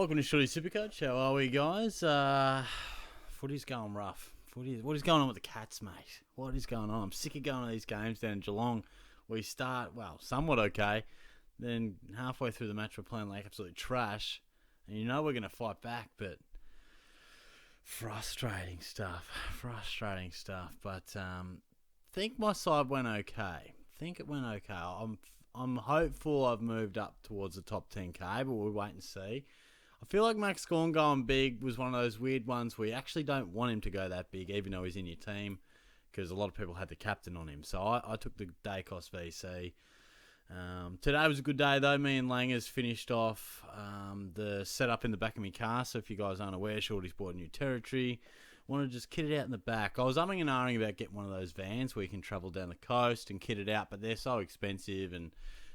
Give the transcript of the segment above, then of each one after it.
Welcome to SuperCoach. How are we, guys? Footy's going rough. What is going on with the Cats, mate? What is going on? I'm sick of going to these games down in Geelong. We start, somewhat okay. Then halfway through the match, we're playing like absolute trash. And you know we're going to fight back, but frustrating stuff. But think my side went okay. Think it went okay. I'm hopeful I've moved up towards the top 10k, but we'll wait and see. I feel like Max Gawn going big was one of those weird ones where you actually don't want him to go that big, even though he's in your team, because a lot of people had the captain on him. So I took the Dacos VC. Today was a good day, though. Me and Langers finished off the setup in the back of my car. So if you guys aren't aware, Shorty's bought a new territory. Want to just kit it out in the back. I was umming and ahhing about getting one of those vans where you can travel down the coast and kit it out, but they're so expensive and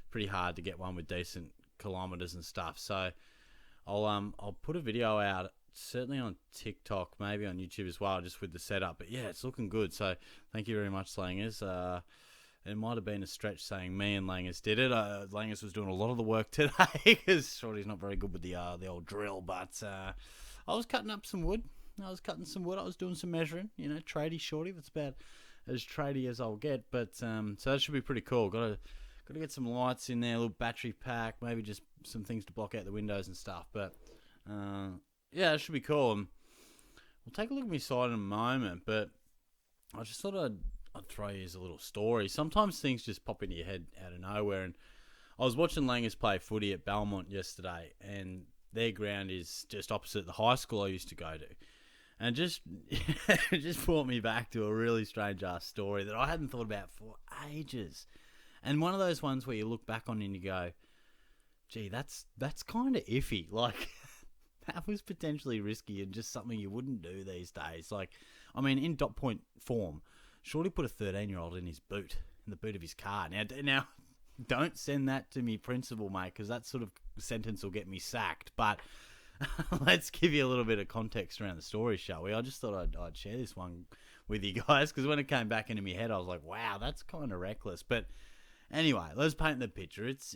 pretty hard to get one with decent kilometres and stuff. So I'll put a video out, certainly on TikTok, maybe on YouTube as well, just with the setup. But yeah, it's looking good. So thank you very much, Langers. It might have been a stretch saying me and Langers did it. Langers was doing a lot of the work today because Shorty's not very good with the old drill. But I was cutting up some wood. I was doing some measuring. You know, tradie Shorty. That's about as tradie as I'll get. But so that should be pretty cool. Got to get some lights in there, a little battery pack, maybe just some things to block out the windows and stuff. But yeah, it should be cool. And we'll take a look at my side in a moment. But I just thought I'd throw you as a little story. Sometimes things just pop into your head out of nowhere. And I was watching Langers play footy at Belmont yesterday, and their ground is just opposite the high school I used to go to. And it just brought me back to a really strange ass story that I hadn't thought about for ages. And one of those ones where you look back on and you go, gee, that's kind of iffy. Like, that was potentially risky and just something you wouldn't do these days. Like, I mean, in dot point form, Shorty put a 13-year-old in the boot of his car. Now, don't send that to me principal, mate, because that sort of sentence will get me sacked. But let's give you a little bit of context around the story, shall we? I just thought I'd share this one with you guys, because when it came back into my head, I was like, wow, that's kind of reckless. But anyway, let's paint the picture. It's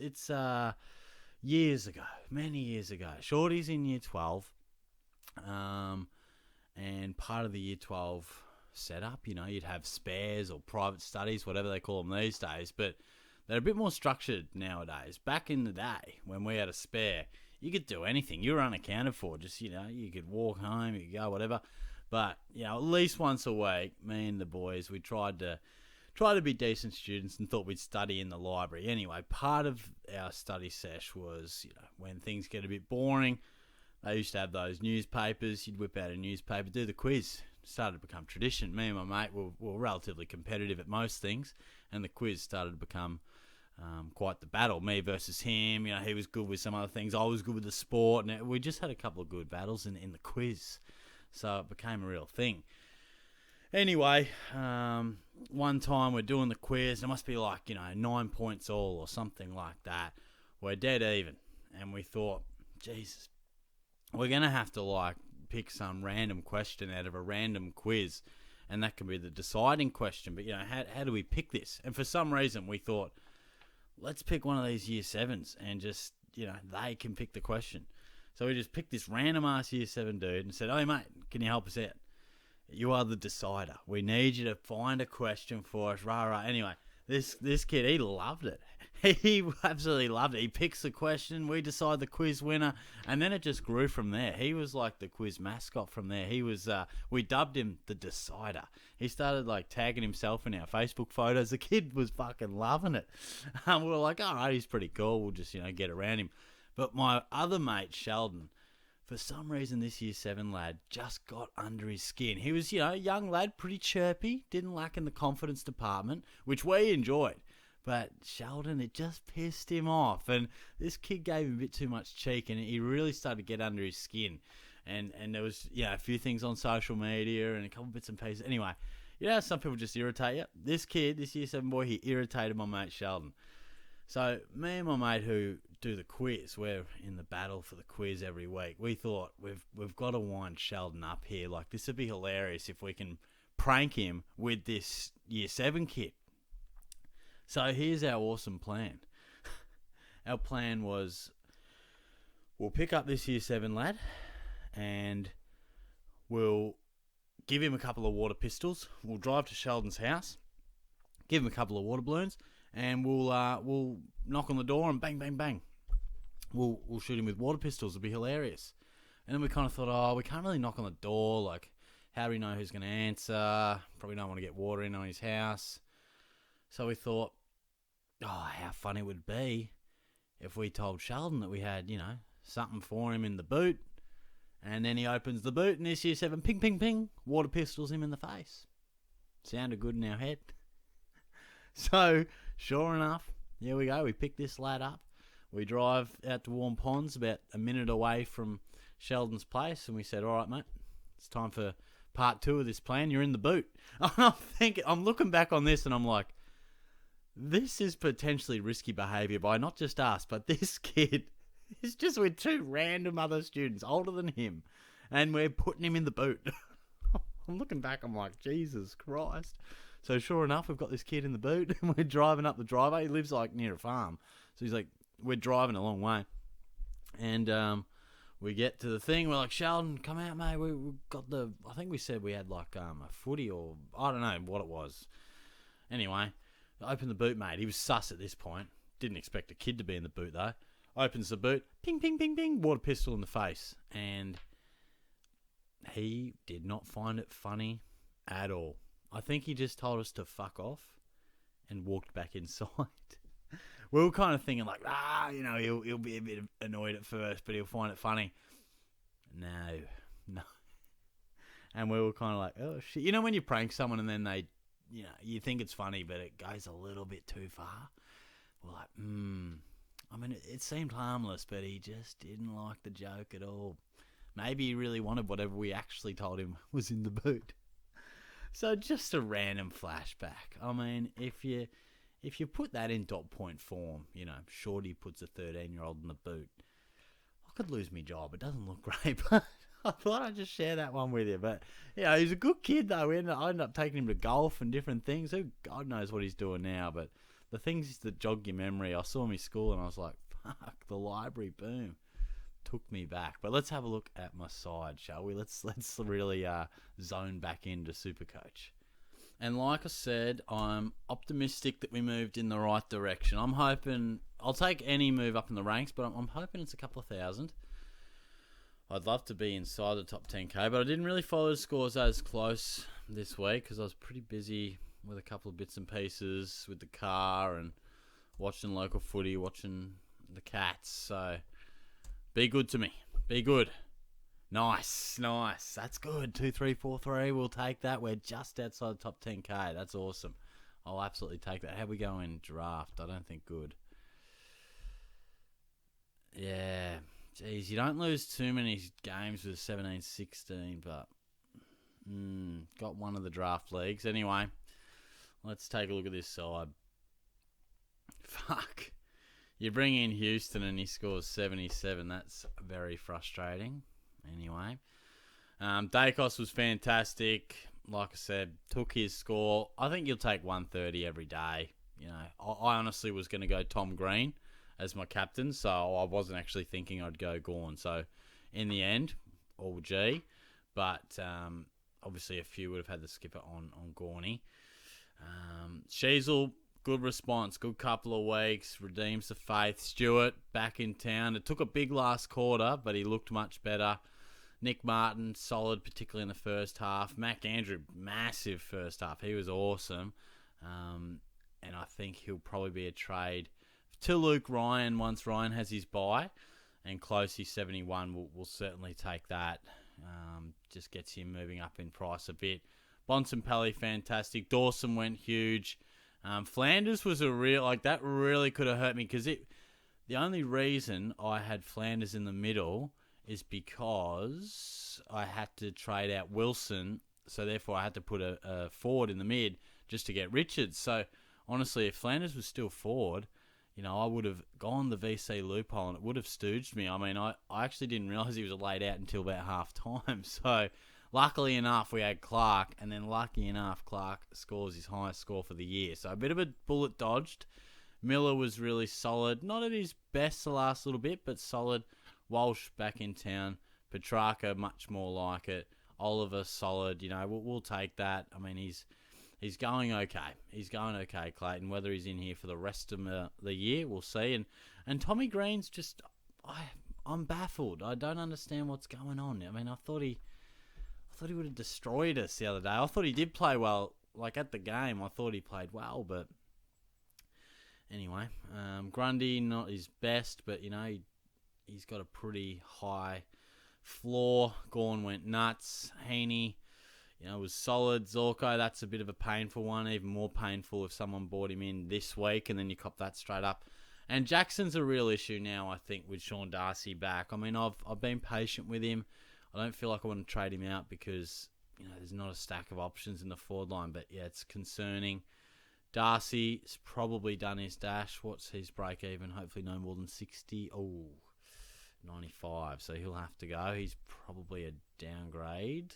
years ago, many years ago. Shorty's in year 12, and part of the year 12 setup, you know, you'd have spares or private studies, whatever they call them these days, but they're a bit more structured nowadays. Back in the day, when we had a spare, you could do anything. You were unaccounted for. Just, you know, you could walk home, you could go, whatever. But, you know, at least once a week, me and the boys, we tried to be decent students and thought we'd study in the library. Anyway, part of our study sesh was, you know, when things get a bit boring, they used to have those newspapers. You'd whip out a newspaper, do the quiz. Started to become tradition. Me and my mate were relatively competitive at most things, and the quiz started to become quite the battle. Me versus him. You know, he was good with some other things. I was good with the sport, and we just had a couple of good battles in the quiz. So it became a real thing. Anyway, one time we're doing the quiz. It must be like, you know, 9 points all or something like that. We're dead even. And we thought, Jesus, we're going to have to, like, pick some random question out of a random quiz. And that can be the deciding question. But, you know, how do we pick this? And for some reason we thought, let's pick one of these year 7s and just, you know, they can pick the question. So we just picked this random-ass year 7 dude and said, "Oh, mate, can you help us out? You are the decider. We need you to find a question for us." Rah. Anyway, this kid, he loved it. He absolutely loved it. He picks the question, we decide the quiz winner, and then it just grew from there. He was like the quiz mascot from there. He was, we dubbed him the decider. He started like tagging himself in our Facebook photos. The kid was fucking loving it. We were like, all right, he's pretty cool. We'll just, you know, get around him. But my other mate, Sheldon, for some reason, this year 7 lad just got under his skin. He was, you know, a young lad, pretty chirpy, didn't lack in the confidence department, which we enjoyed. But Sheldon, it just pissed him off. And this kid gave him a bit too much cheek, and he really started to get under his skin. And there was, you know, a few things on social media and a couple bits and pieces. Anyway, you know how some people just irritate you? This kid, this year 7 boy, he irritated my mate Sheldon. So me and my mate who do the quiz, we're in the battle for the quiz every week. We thought we've got to wind Sheldon up here. Like, this would be hilarious if we can prank him with this year 7 kid. So here's our awesome plan. Our plan was, we'll pick up this year 7 lad and we'll give him a couple of water pistols. We'll drive to Sheldon's house, give him a couple of water balloons, and we'll knock on the door and bang, bang, bang. We'll shoot him with water pistols. It'll be hilarious. And then we kind of thought, we can't really knock on the door. Like, how do we know who's going to answer? Probably don't want to get water in on his house. So we thought, how funny it would be if we told Sheldon that we had, something for him in the boot. And then he opens the boot and this year 7, ping, ping, ping, water pistols him in the face. Sounded good in our head. So, sure enough, here we go. We pick this lad up. We drive out to Warm Ponds, about a minute away from Sheldon's place. And we said, all right, mate, it's time for part 2 of this plan. You're in the boot. I'm looking back on this and I'm like, this is potentially risky behaviour by not just us, but this kid. It's just with 2 random other students older than him, and we're putting him in the boot. I'm looking back, I'm like, Jesus Christ. So sure enough, we've got this kid in the boot, and we're driving up the driveway. He lives like near a farm, so he's like, we're driving a long way, and we get to the thing. We're like, Sheldon, come out, mate. We got I think we said we had like a footy or I don't know what it was. Anyway, open the boot, mate. He was sus at this point. Didn't expect a kid to be in the boot though. Opens the boot, ping, ping, ping, ping, water pistol in the face. And he did not find it funny at all. I think he just told us to fuck off and walked back inside. We were kind of thinking like, he'll be a bit annoyed at first, but he'll find it funny. No. And we were kind of like, oh shit. You know when you prank someone and then they, you think it's funny, but it goes a little bit too far? We're like, I mean, it seemed harmless, but he just didn't like the joke at all. Maybe he really wanted whatever we actually told him was in the boot. So just a random flashback. I mean, if you put that in dot point form, Shorty puts a 13-year-old in the boot, I could lose my job. It doesn't look great, but I thought I'd just share that one with you. But, he's a good kid, though. I ended up taking him to golf and different things. God knows what he's doing now, but the things that jog your memory, I saw him in school and I was like, fuck, the library, boom. Took me back. But let's have a look at my side, shall we? Let's really zone back into SuperCoach. And like I said, I'm optimistic that we moved in the right direction. I'm hoping, I'll take any move up in the ranks, but I'm hoping it's a couple of thousand. I'd love to be inside the top 10k, but I didn't really follow the scores as close this week because I was pretty busy with a couple of bits and pieces with the car and watching local footy, watching the Cats. So be good to me. Be good. Nice. That's good. 2, 3, 4, 3. We'll take that. We're just outside the top 10k. That's awesome. I'll absolutely take that. How we go in draft? I don't think good. Yeah. Jeez, you don't lose too many games with 17-16, but got one of the draft leagues. Anyway, let's take a look at this side. Fuck. You bring in Houston and he scores 77. That's very frustrating. Anyway. Dacos was fantastic. Like I said, took his score. I think you'll take 130 every day. I honestly was going to go Tom Green as my captain, so I wasn't actually thinking I'd go Gawn. So in the end, all G. But obviously a few would have had the skipper on Gawny. Sheasel, good response, good couple of weeks, redeems the faith. Stewart, back in town. It took a big last quarter, but he looked much better. Nick Martin, solid, particularly in the first half. Mac Andrew, massive first half. He was awesome. And I think he'll probably be a trade to Luke Ryan once Ryan has his bye. And Closey, 71, will certainly take that. Just gets him moving up in price a bit. Bontempelli, fantastic. Dawson went huge. Flanders was a real, that really could have hurt me because the only reason I had Flanders in the middle is because I had to trade out Wilson, so therefore I had to put a forward in the mid just to get Richards. So honestly, if Flanders was still forward, I would have gone the VC loophole and it would have stooged me. I mean, I actually didn't realise he was laid out until about half time. So luckily enough, we had Clark, and then lucky enough, Clark scores his highest score for the year. So a bit of a bullet dodged. Miller was really solid. Not at his best the last little bit, but solid. Walsh back in town. Petrarca, much more like it. Oliver, solid. We'll take that. I mean, he's going okay. He's going okay, Clayton. Whether he's in here for the rest of the year, we'll see. And Tommy Green's just... I'm baffled. I don't understand what's going on. I mean, I thought he would have destroyed us the other day. I thought he did play well. Like, at the game, I thought he played well, but... Anyway, Grundy, not his best, but, he's got a pretty high floor. Gawn went nuts. Heaney, was solid. Zorko, that's a bit of a painful one. Even more painful if someone bought him in this week and then you cop that straight up. And Jackson's a real issue now, I think, with Sean Darcy back. I mean, I've been patient with him. I don't feel like I want to trade him out because, there's not a stack of options in the forward line. But, yeah, it's concerning. Darcy's probably done his dash. What's his break even? Hopefully no more than 60. 95. So he'll have to go. He's probably a downgrade.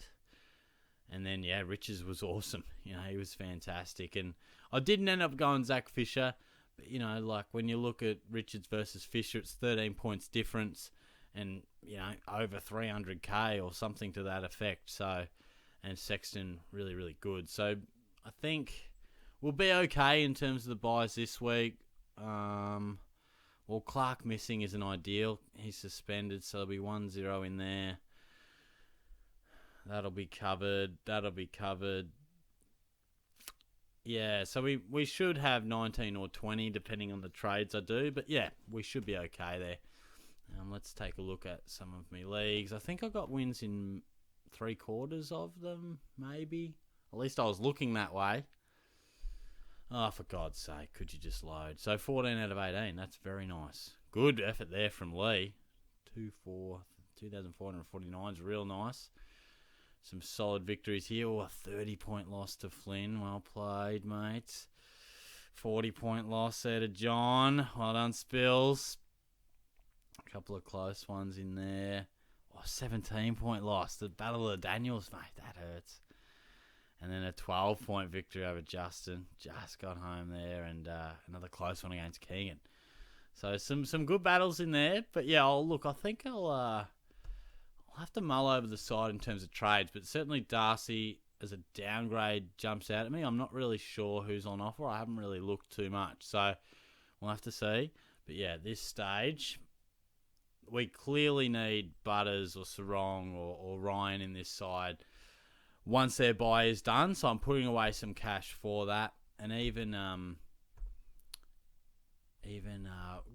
And then, yeah, Richards was awesome. He was fantastic. And I didn't end up going Zach Fisher. But, like when you look at Richards versus Fisher, it's 13 points difference and, over 300k or something to that effect. So, and Sexton really, really good. So I think we'll be okay in terms of the buys this week. Well, Clark missing isn't ideal. He's suspended, so there'll be 1-0 in there. That'll be covered. Yeah, so we should have 19 or 20, depending on the trades I do. But, yeah, we should be okay there. Let's take a look at some of my leagues. I think I got wins in 3/4 of them, maybe. At least I was looking that way. Oh, for God's sake, could you just load? So 14 out of 18, that's very nice. Good effort there from Lee. 2,449 is real nice. Some solid victories here. A 30-point loss to Flynn. Well played, mates. 40-point loss there to John. Well done, Spills. A couple of close ones in there. 17-point loss. The Battle of the Daniels, mate. That hurts. And then a 12-point victory over Justin. Just got home there. And another close one against Keegan. So some good battles in there. But yeah, I think I'll have to mull over the side in terms of trades. But certainly Darcy as a downgrade jumps out at me. I'm not really sure who's on offer. I haven't really looked too much. So we'll have to see. But yeah, this stage, we clearly need Butters or Sarong or Ryan in this side once their buy is done. So I'm putting away some cash for that. And even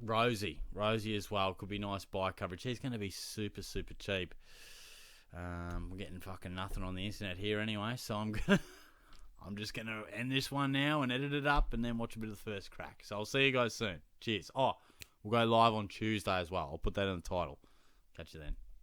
Rosie as well could be nice buy coverage. He's going to be super, super cheap. We're getting fucking nothing on the internet here anyway. So I'm just going to end this one now and edit it up and then watch a bit of the first crack. So I'll see you guys soon. Cheers. We'll go live on Tuesday as well. I'll put that in the title. Catch you then.